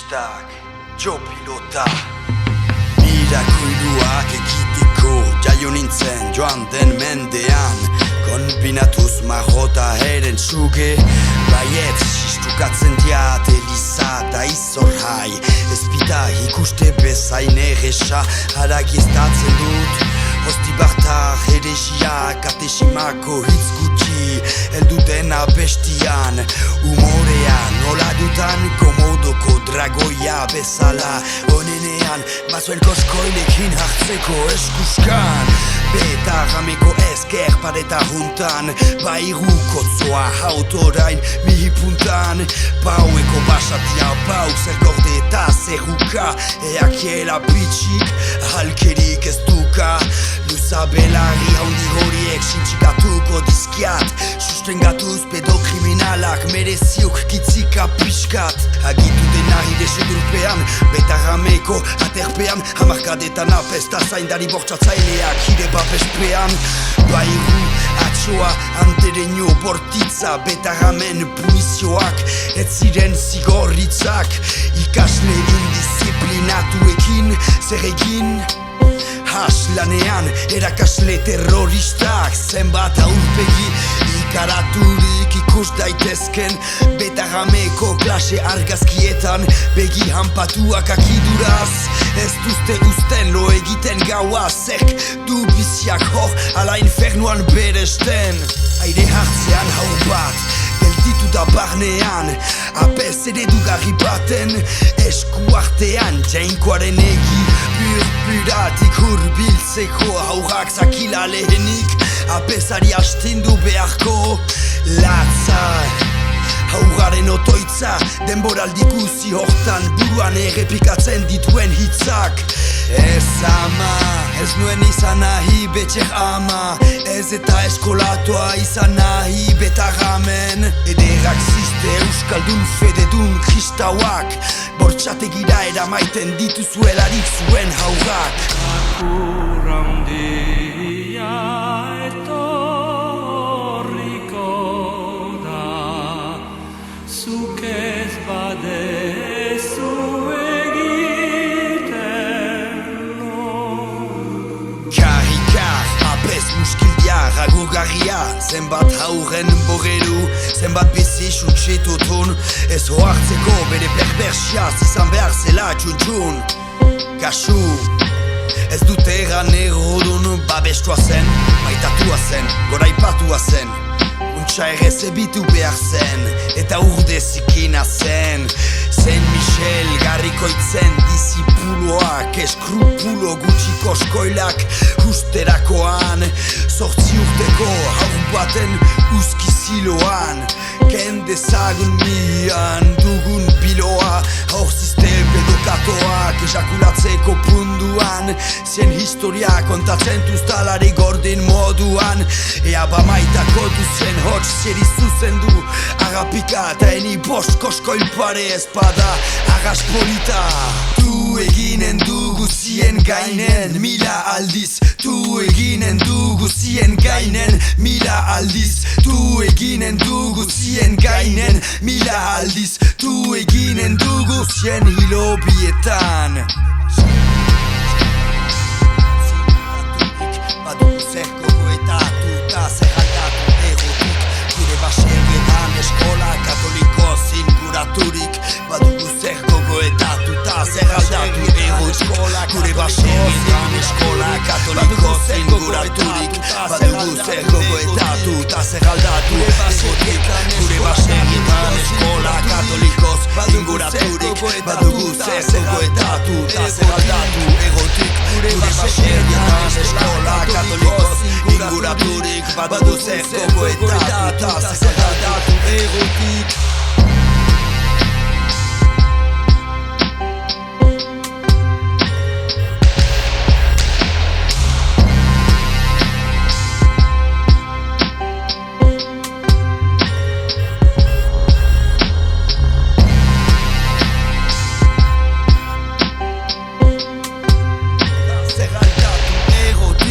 Turistak, Pilota. Mirakuiluak egiteko jaio nintzen joan den mendean, konbinatuz marrota eren txuge, baiet sistukatzen diat eliza da izorrai, ezpita ikuste bezain erresa haragiztatzen dut. Hostibartar heresia katesimako hitz gutxi heldu dena bestian, umorean nola dutan komodoko dragoia bezala onenean bazuen koskoilekin hartzeko eskuskan, beta rameko ezker pareta juntan, bairu kotzoa hautorain mihipuntan, paueko basatia pauk zer gorde eta zerruka, eakiela bitxik halkerik ez duka. Luzabelari handi horiek sintxikatuko dizkiat, sustengatuz pedokriminalak mereziuk kitzika pixkat. Agitu dena hide sedurpean, beta rameko aterpean, hamarkadetan apesta zaindari bortxatzaileak hide babespean. Bairu atxoa antereño bortitza, beta ramen punizioak ez ziren zigorritzak, ikasle indisiplinatuekin zer egin? Haslanean erakasle terroristak, zenbat aurpegi ikaraturik ikus daitezken, beta rameko klase argazkietan begi hanpatuak akiduraz, ez duzte usten lo egiten gaua, zerk du biziak hor ala infernuan beresten. Aire hartzean hau bat gelditu da barnean, apez eredugarri baten eskuartean, jainkoaren egi puratik hurbiltzeko haurrak zakila lehenik, apezari astindu beharko latza. Haurraren otoitza denboraldik uzi hortan buruan errepikatzen dituen hitzak. Ez ama, ez nuen izan nahi betxer ama, ez eta eskolatoa izan nahi beta ramen. Ederrak ziste euskaldun fededun kristauak, bortxategira eramaiten dituzuelarik zuen haurrak. Akur handia etorriko da, zuk ez badezu Agogarria, zenbat hauren bogeru, zenbat bizi suntxetutun, ez hoartzeko bere perbersiaz izan behar zela txuntxun. Kasu, ez dute egan errodun babestua zen, maitatua zen, goraipatua zen, untxa ere zebitu behar zen, eta urde zikina zen. Zen Michel garrikoitzen disipuloak, eskrupulo gutxiko eskoilak usterakoan, 8 urteko haur baten uzkiziloan, ken dezagun mian dugun biloa, haur ziste pedokatoak ejakulatzeko punduan, zien historia kontatzen tuztalari gordin moduan, ea bamaitako duzen hots zeri zuzendu, agapika eta eni bost koskoil pare espada agas polita. Tu eginen dugu zien gainen mila aldiz, tu eginen dugu zien gainen mila aldiz, tu eginen dugu zien gainen mila aldiz, tu eginen dugu zien hilobietan. Badugu zer gogoetatu eta zer aldatu erotik, gure baserrietan eskola katoliko zinguraturik. Badugu zer gogoetatu eta zer aldatu erotik, gure baserrietan eskola katoliko zinguraturik. Badugu zer gogoetatu eta zer aldatu erotik, gure baserrietan eskola katoliko zinguraturik. Badugu zer gogoetatu eta zer aldatu erotik, gure baserrietan eskola katoliko zinguraturik. Badugu zer gogoetatu eta zer